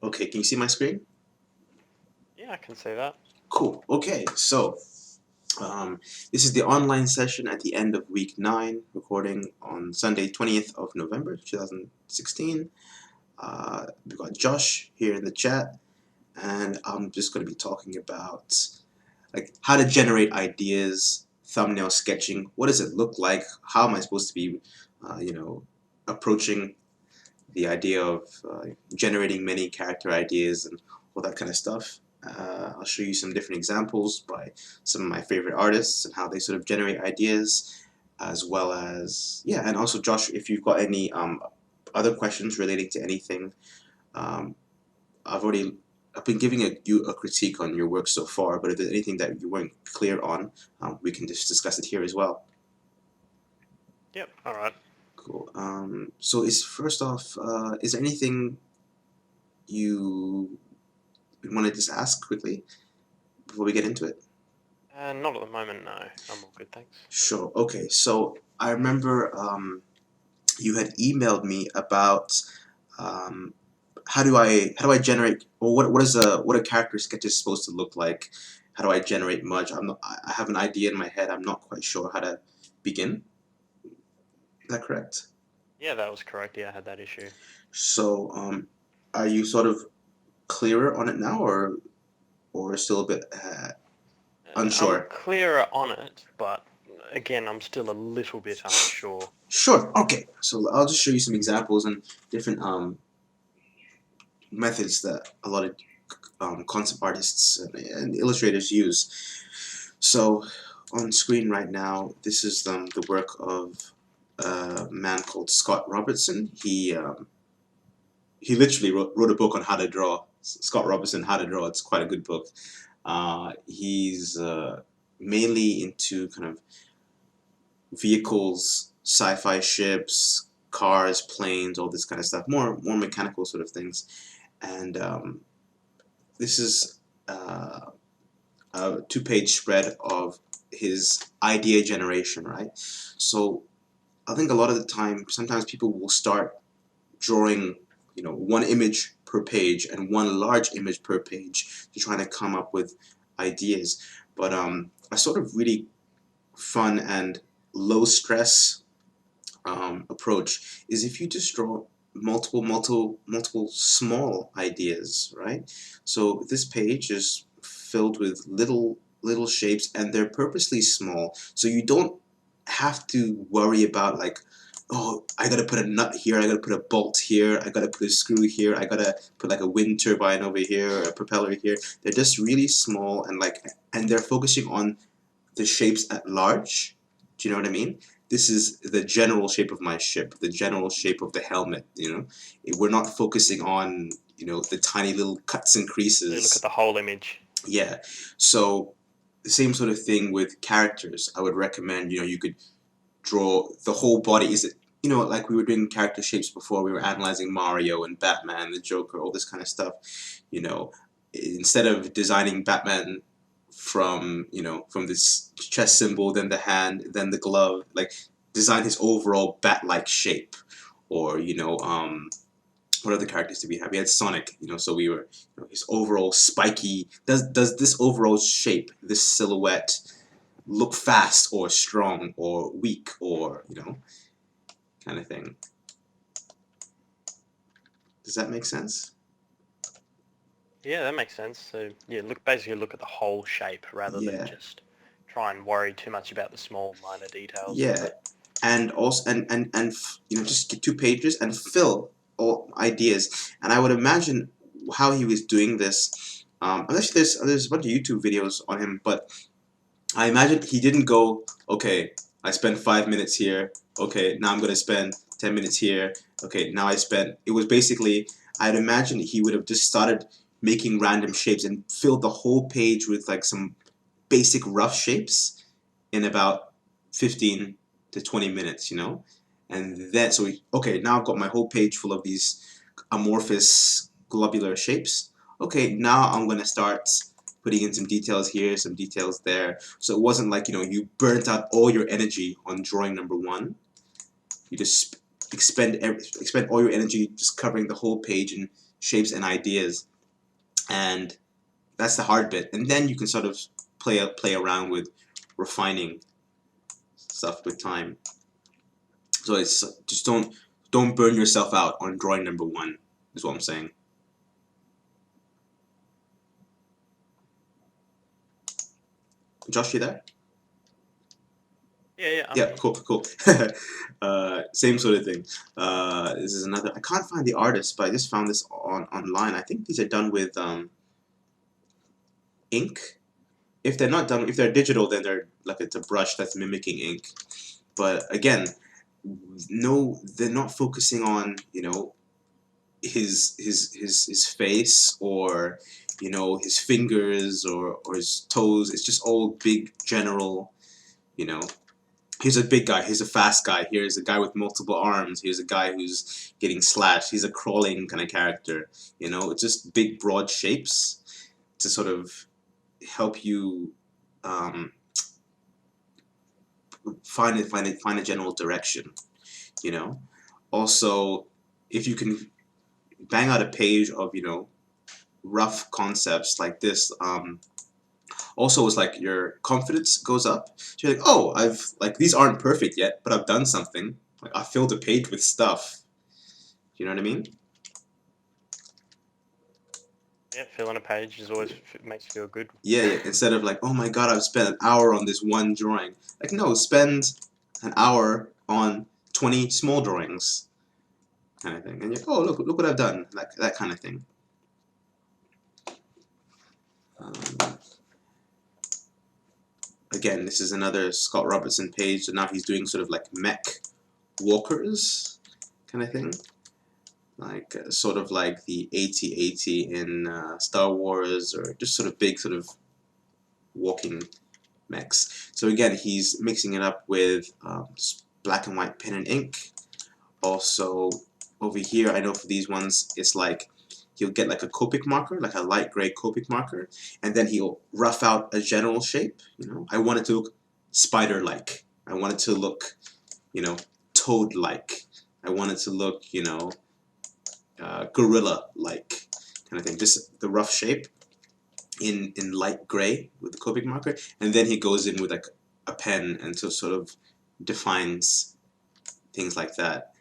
Okay, can you see my screen? Yeah, I can see that. Cool. Okay, so um, this is the online session at the end of week 9, recording on Sunday, 20th of November, 2016. We've got Josh here in the chat, and I'm just going to be talking about like how to generate ideas, thumbnail sketching. What does it look like? How am I supposed to be, approaching the idea of generating many character ideas and all that kind of stuff. I'll show you some different examples by some of my favorite artists and how they sort of generate ideas, as well as, yeah, and also Josh, if you've got any other questions relating to anything, um, I've been giving you a critique on your work so far, but if there's anything that you weren't clear on, we can just discuss it here as well. Yep, alright. Cool. So is first off, is there anything you want to just ask quickly before we get into it? Not at the moment, no. I'm all good, thanks. Sure. Okay. So I remember you had emailed me about um, how do I generate, or what a character sketch is supposed to look like? How do I generate much? I have an idea in my head. I'm not quite sure how to begin. Is that correct? Yeah, that was correct. Yeah, I had that issue. So are you sort of clearer on it now, or still a bit I'm unsure? clearer on it, but again, I'm still a little bit unsure. Sure. Okay. So I'll just show you some examples and different methods that a lot of concept artists and illustrators use. So on screen right now, this is the work of a man called Scott Robertson. He literally wrote a book on how to draw. Scott Robertson, How to Draw. It's quite a good book. He's mainly into kind of vehicles, sci-fi ships, cars, planes, all this kind of stuff. More mechanical sort of things. And this is a two-page spread of his idea generation, right? So I think a lot of the time, sometimes people will start drawing, one image per page and one large image per page to try to come up with ideas. But a sort of really fun and low stress approach is if you just draw multiple small ideas, right? So this page is filled with little shapes, and they're purposely small, so you don't have to worry about like, oh, I gotta put a nut here, I gotta put a bolt here, I gotta put a screw here, I gotta put like a wind turbine over here, or a propeller here. They're just really small, and they're focusing on the shapes at large. Do you know what I mean? This is the general shape of my ship, the general shape of the helmet. We're not focusing on the tiny little cuts and So you look at creases. the whole image. Yeah. So the same sort of thing with characters. I would recommend you could draw the whole body. Is it like we were doing character shapes before? We were analyzing Mario and Batman, the Joker, all this kind of stuff. You know, instead of designing Batman from this chest symbol, then the hand, then the glove, like design his overall bat-like shape, or what other characters did we have? We had Sonic, so we were, his overall spiky. Does this overall shape, this silhouette, look fast or strong or weak or kind of thing? Does that make sense? Yeah, that makes sense. So yeah, basically look at the whole shape rather than Yeah, just try and worry too much about the small minor details. yeah, and also just get 2 pages and fill all ideas. And I would imagine how he was doing this. Unless there's a bunch of YouTube videos on him, but I imagine he didn't go, okay, I spent 5 minutes here. Okay, now I'm gonna spend 10 minutes here. Okay, now I spent. It was basically, I'd imagine he would have just started making random shapes and filled the whole page with like some basic rough shapes in about 15 to 20 minutes, and then okay, now I've got my whole page full of these amorphous globular shapes. Okay, now I'm gonna start putting in some details here, some details there. So it wasn't like you burnt out all your energy on drawing number one. You just expend all your energy just covering the whole page and shapes and ideas, and that's the hard bit. And then you can sort of play around with refining stuff with time. So it's just don't burn yourself out on drawing number one, is what I'm saying. Josh, you there? Yeah, I'm Yeah, here. cool. Same sort of thing. This is another. I can't find the artist, but I just found this online. I think these are done with ink. If they're not done, if they're digital, then they're like it's a brush that's mimicking ink. But again, no, they're not focusing on his face, or his fingers, or his toes. It's just all big general. You know, here's a big guy. Here's a fast guy. Here's a guy with multiple arms. Here's a guy who's getting slashed. He's a crawling kind of character. It's just big broad shapes to sort of help you um, find a general direction. Also, if you can bang out a page of rough concepts like this, also it's like your confidence goes up. So you're like, oh, I've like these aren't perfect yet, but I've done something. Like I filled a page with stuff. You know what I mean? Yeah, filling a page is always makes you feel good. Yeah. Instead of like, oh my god, I've spent an hour on this one drawing. Like no, spend an hour on 20 small drawings, kind of thing. And you're, oh look what I've done. Like that kind of thing. Um, Again, this is another Scott Robertson page. So now he's doing sort of like mech walkers kind of thing, like sort of like the AT-AT in Star Wars, or just sort of big sort of walking mechs. So again, he's mixing it up with black and white pen and ink. Also over here, I know for these ones, it's like he'll get like a Copic marker, like a light gray Copic marker, and then he'll rough out a general shape. I want it to look spider-like. I want it to look, toad-like. I want it to look, gorilla-like kind of thing. Just the rough shape in light gray with the Copic marker, and then he goes in with like a pen and so sort of defines things like that.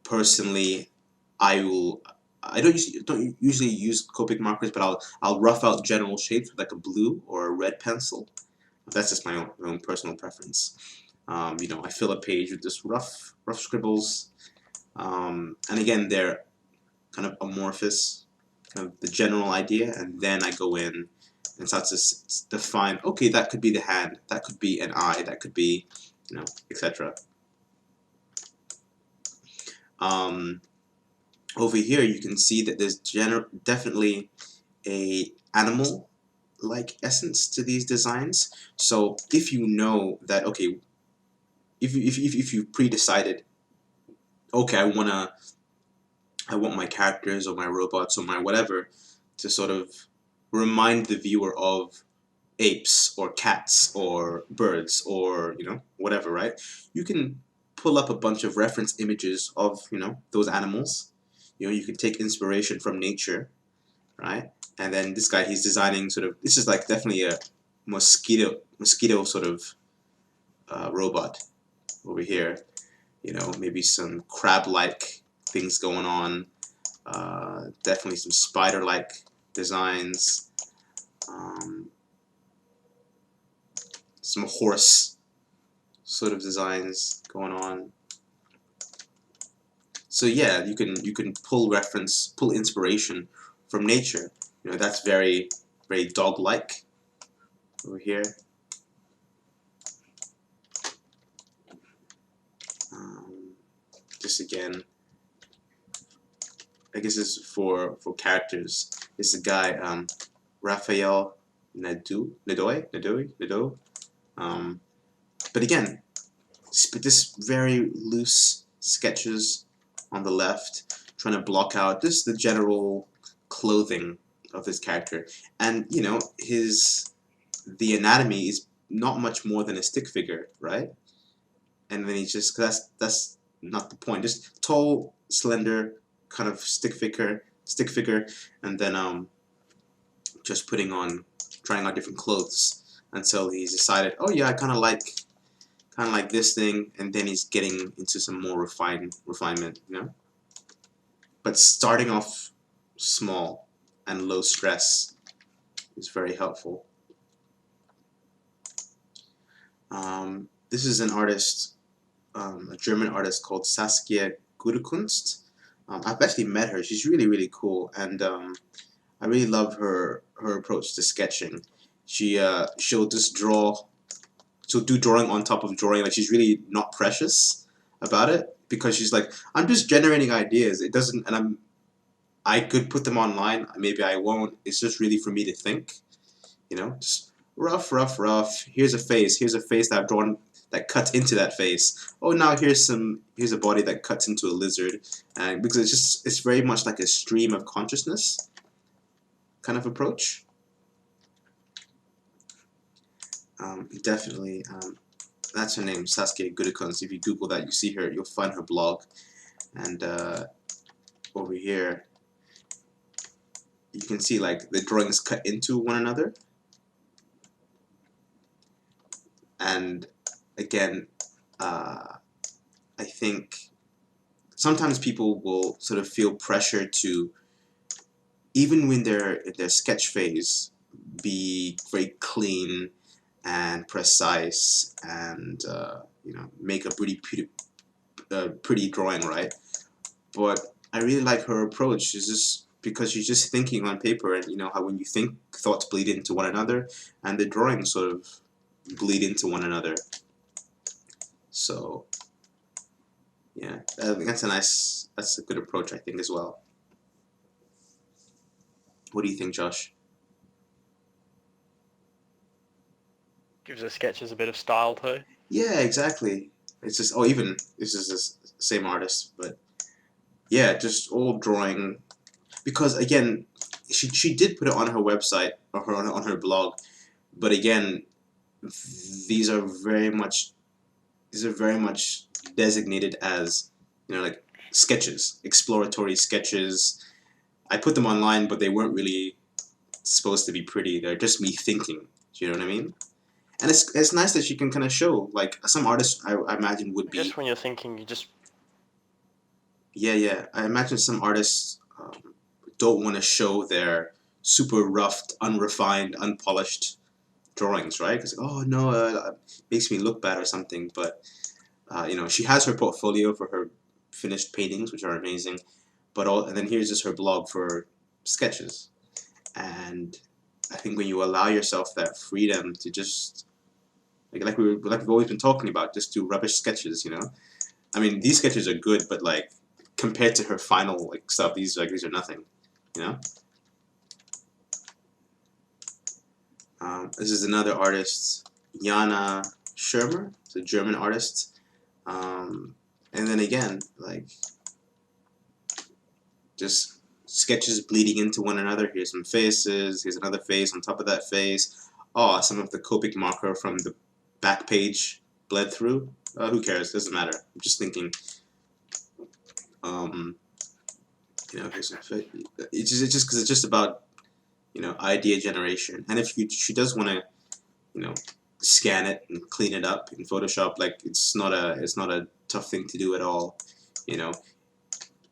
Personally, I don't usually use Copic markers, but I'll rough out general shapes with like a blue or a red pencil. That's just my own personal preference. I fill a page with just rough scribbles, and again they're kind of amorphous, kind of the general idea, and then I go in and start to define. Okay, that could be the hand, that could be an eye, that could be, etc. Over here you can see that there's definitely a animal-like essence to these designs. So if you know that, okay, if you pre-decided, okay, I want my characters or my robots or my whatever to sort of remind the viewer of apes or cats or birds or whatever, right? You can pull up a bunch of reference images of those animals. You can take inspiration from nature, right? And then this guy, he's designing sort of, this is like definitely a mosquito sort of robot over here. Maybe some crab-like things going on. Definitely some spider-like designs. Some horse sort of designs going on. So yeah, you can pull inspiration from nature. That's very dog-like over here. Just again, I guess this is for characters. This is a guy, Raphael Nadeau. But again, just very loose sketches on the left, trying to block out just the general clothing of this character. And the anatomy is not much more than a stick figure, right? And then he's just, that's not the point. Just tall, slender, kind of stick figure, and then just trying on different clothes until he's decided, oh yeah, I kind of like this thing, and then he's getting into some more refinement, you know. But starting off small and low stress is very helpful. This is an artist, a German artist called Saskia Gudekunst. I've actually met her. She's really cool, and I really love her approach to sketching. She'll just she'll do drawing on top of drawing. Like, she's really not precious about it, because she's like, I'm just generating ideas. It doesn't, and I could put them online. Maybe I won't. It's just really for me to think. You know, just rough. Here's a face. Here's a face that I've drawn that cuts into that face. Oh, now here's a body that cuts into a lizard. And because it's very much like a stream of consciousness kind of approach. Definitely, that's her name, Saskia Gudekunst. If you Google that, you see her, you'll find her blog. And over here, you can see like the drawings cut into one another. And again, I think sometimes people will sort of feel pressure to, even when they're in their sketch phase, be very clean and precise, and you know, make a pretty drawing, right? But I really like her approach. It's just because she's just thinking on paper, and you know how when you think, thoughts bleed into one another, and the drawings sort of bleed into one another. So yeah, I think that's a good approach, I think, as well. What do you think, Josh? Gives the sketches a bit of style too. Yeah, exactly. It's just, oh, even this is the same artist, but yeah, just all drawing. Because again, she did put it on her website, or on her blog, but again, these are very much designated as, you know, like sketches, exploratory sketches. I put them online, but they weren't really supposed to be pretty. They're just me thinking. Do you know what I mean? And it's nice that she can kind of show, like, some artists I imagine would be. Just when you're thinking, you just Yeah. I imagine some artists don't want to show their super roughed, unrefined, unpolished drawings, right? Because, oh no, it makes me look bad or something. But you know, she has her portfolio for her finished paintings, which are amazing. And then here's just her blog for sketches. And I think when you allow yourself that freedom to just, like we've always been talking about, just do rubbish sketches, you know. I mean, these sketches are good, but like compared to her final like stuff, these are nothing, you know. This is another artist, Jana Schirmer. It's a German artist. And then again, like, just sketches bleeding into one another. Here's some faces. Here's another face on top of that face. Oh, some of the Copic marker from the back page bled through. Who cares? Doesn't matter. I'm just thinking. You know, it's just because it's just about, you know, idea generation. And if she does want to, you know, scan it and clean it up in Photoshop, like, it's not a tough thing to do at all. You know,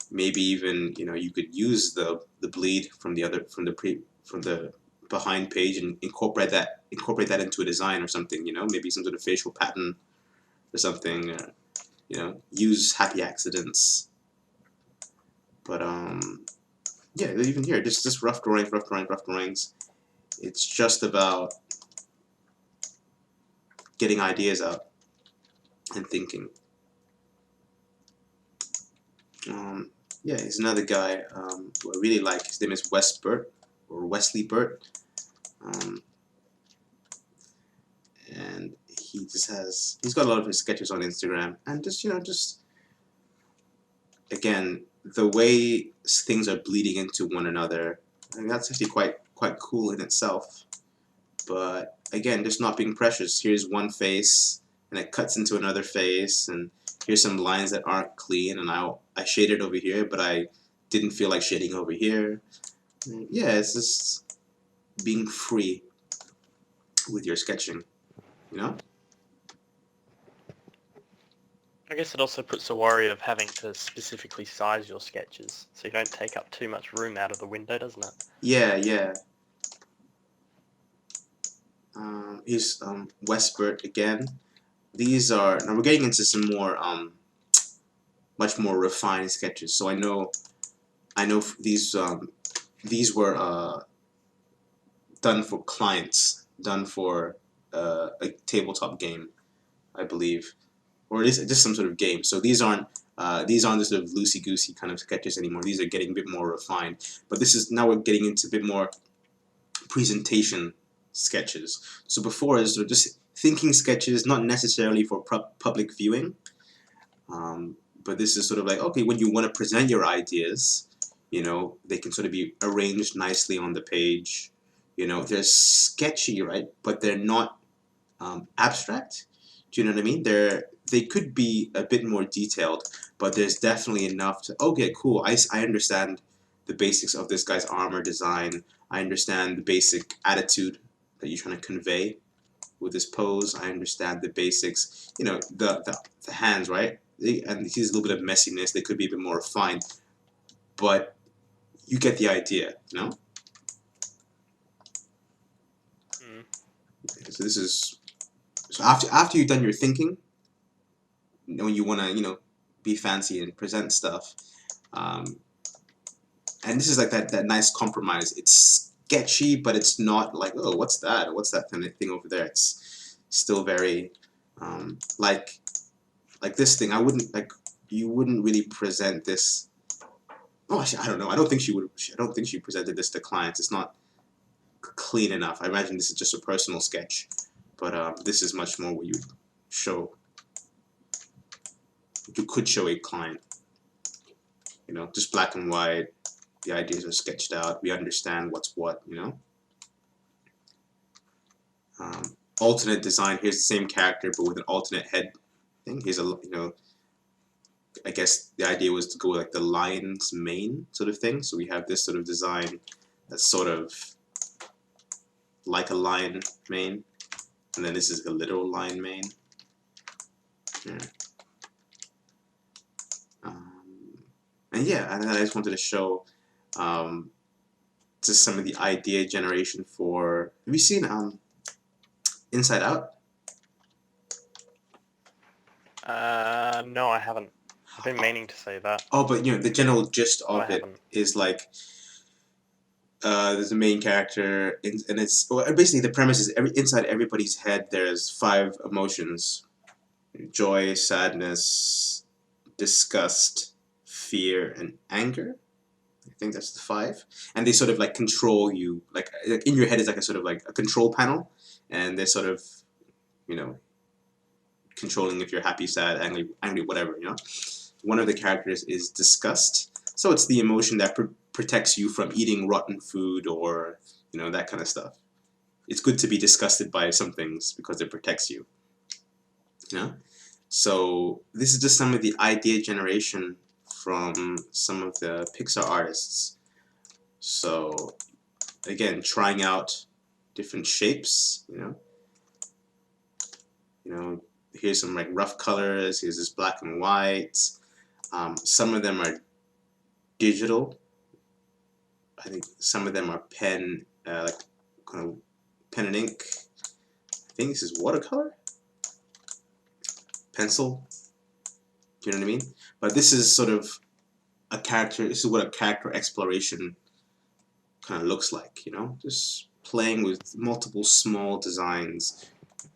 maybe even, you know, you could use the bleed from the behind page and incorporate that into a design or something. You know, maybe some sort of facial pattern or something. You know, use happy accidents. But yeah, even here, just rough drawings. It's just about getting ideas out and thinking. Yeah, he's another guy who I really like. His name is Wesley Burt, and he's got a lot of his sketches on Instagram, and just again, the way things are bleeding into one another, I think that's actually quite cool in itself. But again, just not being precious. Here's one face, and it cuts into another face, and here's some lines that aren't clean, and I shaded over here, but I didn't feel like shading over here. Yeah, it's just being free with your sketching, you know? I guess it also puts the worry of having to specifically size your sketches so you don't take up too much room out of the window, doesn't it? Yeah, yeah. Here's Westbert again. These are, now we're getting into some more, much more refined sketches. So I know these were done for clients, done for a tabletop game, I believe, or it is just some sort of game. So these aren't the sort of loosey goosey kind of sketches anymore. These are getting a bit more refined. But this is now we're getting into a bit more presentation sketches. So before is sort of just thinking sketches, not necessarily for public viewing. But this is sort of like, okay, when you want to present your ideas, you know, they can sort of be arranged nicely on the page. You know, they're sketchy, right? But they're not abstract. Do you know what I mean? They could be a bit more detailed, but there's definitely enough to, okay, cool, I understand the basics of this guy's armor design. I understand the basic attitude that you're trying to convey with this pose. I understand the basics, you know, the hands, right? And here's a little bit of messiness. They could be a bit more refined, but you get the idea, you know? Mm. So this is, so after you've done your thinking, when you want to, you know, be fancy and present stuff, um, and this is like that nice compromise. It's sketchy, but it's not like, oh, what's that? What's that kind of thing over there? It's still very like this thing. I wouldn't like, you wouldn't really present this. Oh, actually, I don't know. I don't think she would. I don't think she presented this to clients. It's not clean enough. I imagine this is just a personal sketch, but this is much more what you show. You could show a client. You know, just black and white. The ideas are sketched out. We understand what's what. You know. Alternate design. Here's the same character, but with an alternate head thing. Here's a, you know, I guess the idea was to go like the lion's mane sort of thing. So we have this sort of design that's sort of like a lion mane, and then this is a literal lion mane. Yeah. And yeah, and then I just wanted to show just some of the idea generation for. Have you seen Inside Out? No, I haven't. I've been meaning to say that, Oh, but you know the general gist but I of it haven't. is like there's a main character, and it's, well, basically the premise is inside everybody's head there's 5 emotions: joy, sadness, disgust, fear, and anger. I think that's the 5, and they sort of like control you. Like in your head is like a sort of like a control panel, and they're sort of, you know, controlling if you're happy, sad, angry, whatever. You know, one of the characters is disgust, so it's the emotion that protects you from eating rotten food or, you know, that kind of stuff. It's good to be disgusted by some things because it protects you. You know, so this is just some of the idea generation from some of the Pixar artists. So again, trying out different shapes, you know, here's some like rough colors, here's this black and white. Some of them are digital. I think some of them are pen, like kind of pen and ink. I think this is watercolor, pencil. Do you know what I mean? But this is sort of a character. This is what a character exploration kind of looks like. You know, just playing with multiple small designs,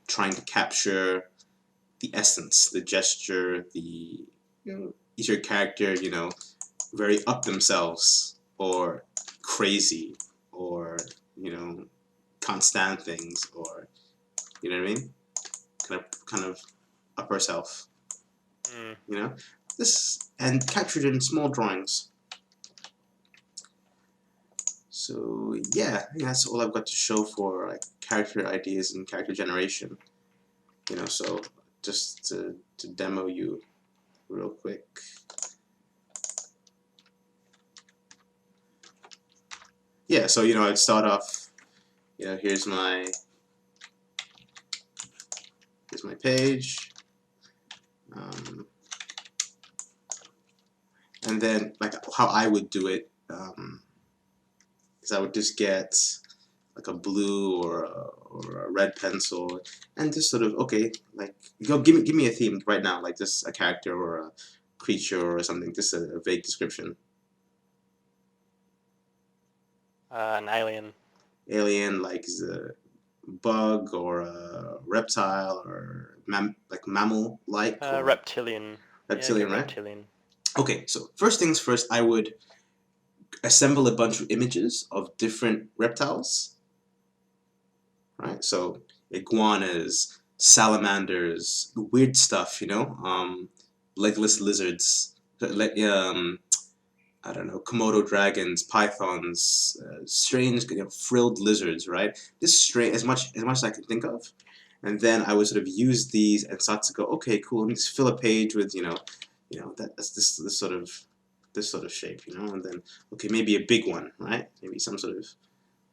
trying to capture the essence, the gesture, the, you know, is your character, you know, very up themselves or crazy or, you know, can't stand things, or, you know what I mean? Kind of up herself, you know? This, and captured in small drawings. So yeah, I think that's all I've got to show for like character ideas and character generation. You know, so just to demo you real quick. yeah, so I'd start off, here's my page, and then like how I would do it is I would just get like a blue or a red pencil and just sort of, okay, like give me a theme right now, like just a character or a creature or something, just a vague description. An alien. Alien, like is a bug or a reptile or like mammal like or Reptilian. Yeah, go reptilian, right? reptilian. Okay, so first things first, I would assemble a bunch of images of different reptiles, right? So iguanas, salamanders, weird stuff, legless lizards, I don't know, Komodo dragons, pythons, strange, frilled lizards, right? Just strange, as much as I can think of, and then I would sort of use these and start to go, okay, cool. Let me just fill a page with, that's this sort of shape, and then okay, maybe a big one, right? Maybe some sort of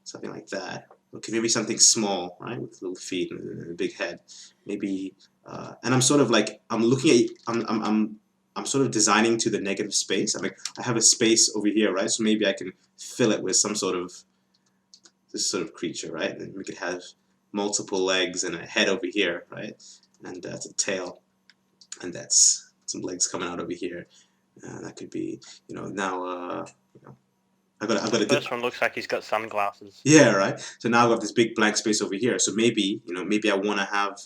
something like that. Okay, maybe something small, right, with little feet and a big head. Maybe, and I'm sort of like I'm looking at, I'm sort of designing to the negative space. I'm like I have a space over here, right? So maybe I can fill it with some sort of this sort of creature, right? And we could have multiple legs and a head over here, right? And that's a tail, and that's some legs coming out over here. That could be, now, I've got The a first one looks like he's got sunglasses. yeah, right. So now I've got this big blank space over here. So maybe, maybe I want to have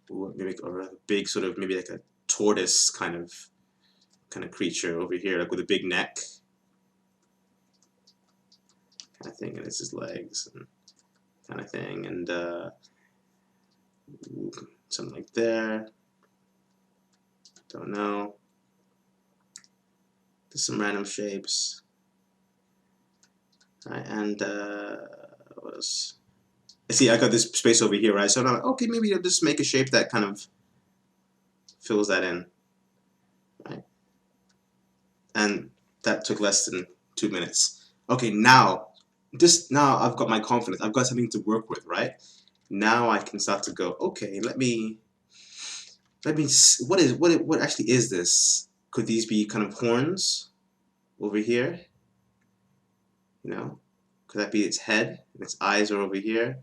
maybe or a big sort of maybe like a tortoise kind of creature over here, like with a big neck kind of thing, and it's his legs and kind of thing, and something like there. Don't know. Just some random shapes. Right, and what else? See, I got this space over here, right? So I'm like, okay, maybe I'll just make a shape that kind of fills that in, right? And that took less than 2 minutes. Okay, now I've got my confidence. I've got something to work with, right? Now I can start to go, okay, what actually is this? Could these be kind of horns over here? Could that be its head? And its eyes are over here,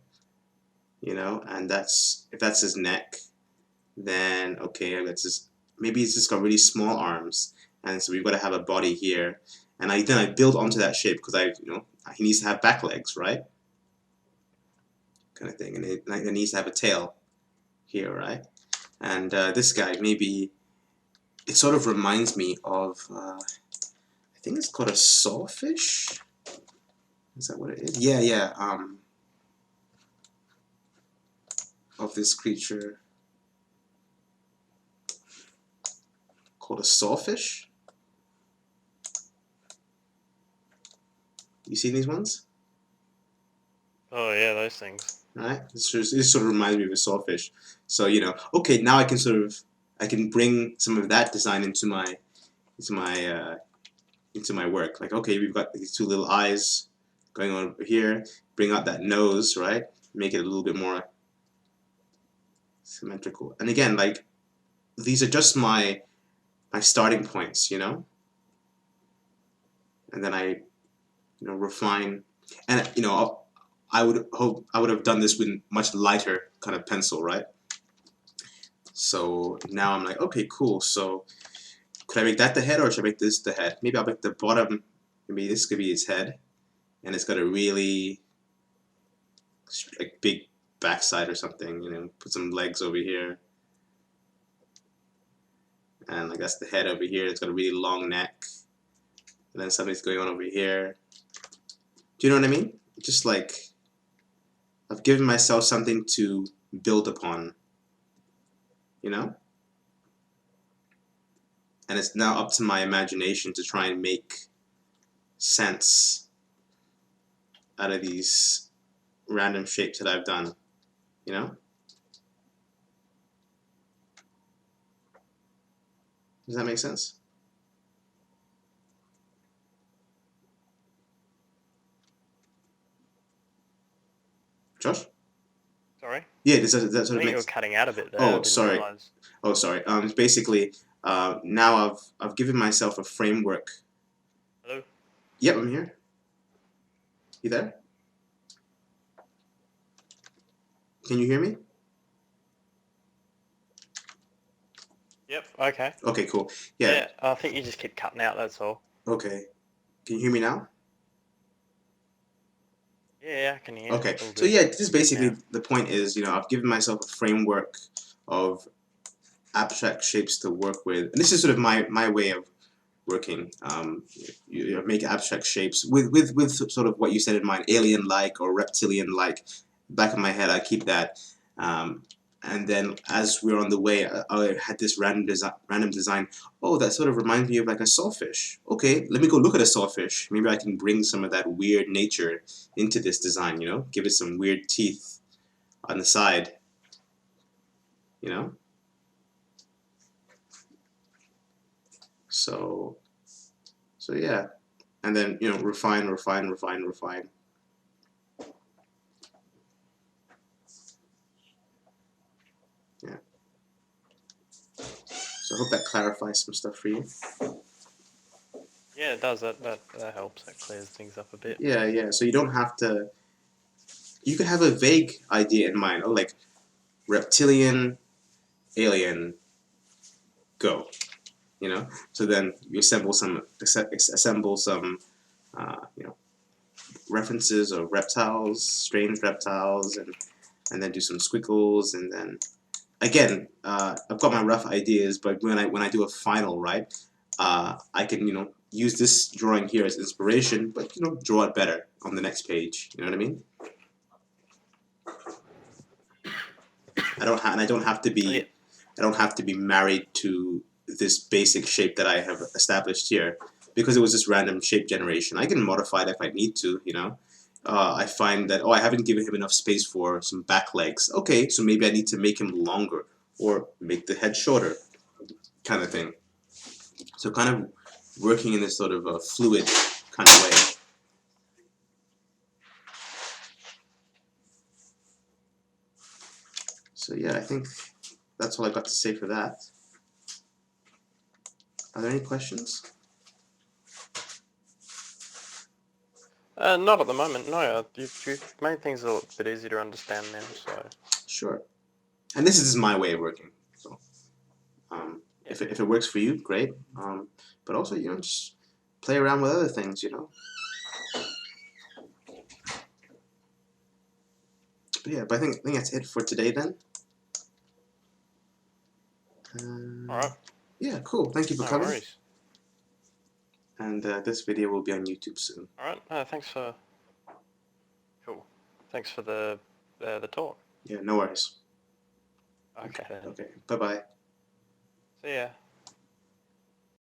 and if that's his neck, then okay, maybe it's just got really small arms, and so we've got to have a body here, and then I build onto that shape because he needs to have back legs, right? Kind of thing, and it needs to have a tail here, right? And this guy, maybe it sort of reminds me of I think it's called a sawfish. Is that what it is? Yeah, yeah. Of this creature called a sawfish. You seen these ones? Oh yeah, those things. Right? This sort of reminds me of a sawfish. So okay, now I can bring some of that design into my uh, into my work. Like okay, we've got these two little eyes going on over here. Bring out that nose, right? Make it a little bit more symmetrical. And again, like these are just my starting points, and then I refine, and I would have done this with much lighter kind of pencil, right? So now I'm like, okay, cool. So could I make that the head, or should I make this the head? Maybe I'll make the bottom. Maybe this could be its head, and it's got a really like big backside or something. Put some legs over here, and like that's the head over here. It's got a really long neck, and then something's going on over here. Do you know what I mean? Just like I've given myself something to build upon, you know? And it's now up to my imagination to try and make sense out of these random shapes that I've done, you know? Does that make sense? Josh? Sorry? Yeah, does that I sort of think you were makes... cutting out a bit there. I Oh, didn't sorry. realise. Oh, sorry. It's basically, now I've given myself a framework. Hello? Yep, I'm here. You there? Can you hear me? Yep, okay. Okay, cool. Yeah. Yeah, I think you just keep cutting out, that's all. Okay. Can you hear me now? Yeah, I can hear. Okay. All So good. yeah, this is You're good now. basically the point is, I've given myself a framework of abstract shapes to work with. And this is sort of my way of working. You make abstract shapes with sort of what you said in mind, alien-like or reptilian-like. Back of my head, I keep that. Um, and then as we're on the way, I had this random design. Oh, that sort of reminds me of like a sawfish. Okay, let me go look at a sawfish. Maybe I can bring some of that weird nature into this design. Give it some weird teeth on the side. You know. So yeah, and then refine, refine, refine, refine. Yeah. So I hope that clarifies some stuff for you. Yeah, it does. That helps. That clears things up a bit. Yeah, yeah. So you don't have to. You could have a vague idea in mind. Oh, like reptilian, alien, go. So then you assemble some references of reptiles, strange reptiles, and then do some squiggles, and then again, I've got my rough ideas, but when I do a final, right, I can use this drawing here as inspiration, but draw it better on the next page. You know what I mean? I don't have to Yeah. be married to this basic shape that I have established here because it was just random shape generation. I can modify it if I need to. I find that I haven't given him enough space for some back legs. Okay, so maybe I need to make him longer or make the head shorter, kind of thing. So kind of working in this sort of a fluid kind of way. So yeah, I think that's all I got to say for that. Are there any questions? Not at the moment. No, you've made things a little bit easier to understand now. So Sure. And this is just my way of working. So yeah. if it works for you, great. But also, just play around with other things, But yeah, but I think that's it for today then. All right. Yeah, cool. Thank you for No coming. worries. And this video will be on YouTube soon. All right. No, thanks for. Cool. Thanks for the talk. Yeah, no worries. Okay then. Okay. Bye bye. See ya.